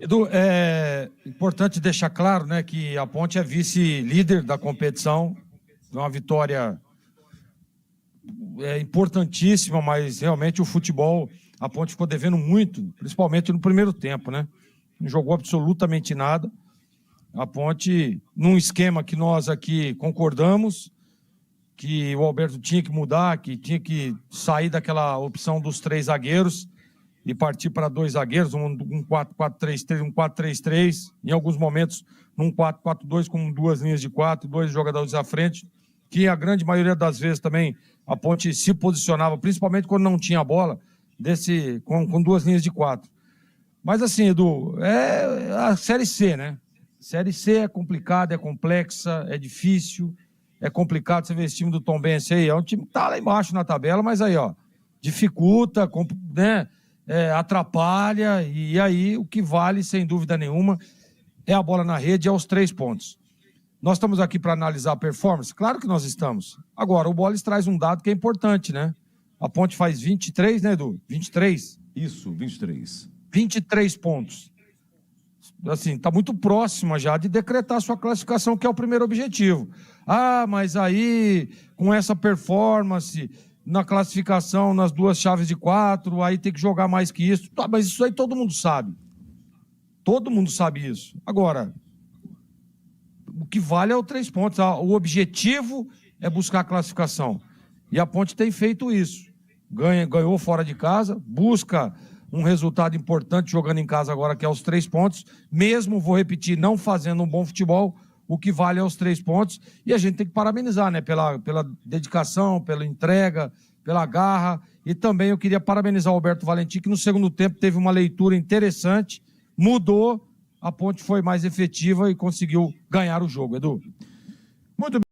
Edu, é importante deixar claro, né, que a Ponte é vice-líder da competição, uma vitória importantíssima, mas realmente o futebol, a Ponte ficou devendo muito, principalmente no primeiro tempo, né? Não jogou absolutamente nada. A Ponte, num esquema que nós aqui concordamos, que o Alberto tinha que mudar, que tinha que sair daquela opção dos 3 zagueiros e partir para 2 zagueiros, um 4-4-3-3, um 4-3-3, em alguns momentos num 4-4-2 com 2 linhas de 4, 2 jogadores à frente, que a grande maioria das vezes também a Ponte se posicionava, principalmente quando não tinha bola, com 2 linhas de 4. Mas assim, Edu, é a Série C, né? Série C é complicada, é complexa, é difícil, é complicado. Você vê esse time do Tombense aí, é um time que tá lá embaixo na tabela, mas aí, ó, dificulta, né? Atrapalha, e aí o que vale, sem dúvida nenhuma, é a bola na rede, é os 3 pontos. Nós estamos aqui para analisar a performance? Claro que nós estamos. Agora, o Bolis traz um dado que é importante, né? A Ponte faz 23, né, Edu? 23? Isso, 23. 23 pontos. Assim, está muito próxima já de decretar sua classificação, que é o primeiro objetivo. Ah, mas aí, com essa performance na classificação, nas 2 chaves de 4, aí tem que jogar mais que isso. Tá, mas isso aí todo mundo sabe. Todo mundo sabe isso. Agora, o que vale é o 3 pontos. O objetivo é buscar a classificação. E a Ponte tem feito isso. Ganhou fora de casa, busca um resultado importante jogando em casa agora, que é os 3 pontos. Mesmo, vou repetir, não fazendo um bom futebol, o que vale é os 3 pontos. E a gente tem que parabenizar, né? Pela dedicação, pela entrega, pela garra. E também eu queria parabenizar o Alberto Valentim, que no segundo tempo teve uma leitura interessante, mudou, a Ponte foi mais efetiva e conseguiu ganhar o jogo, Edu. Muito bem.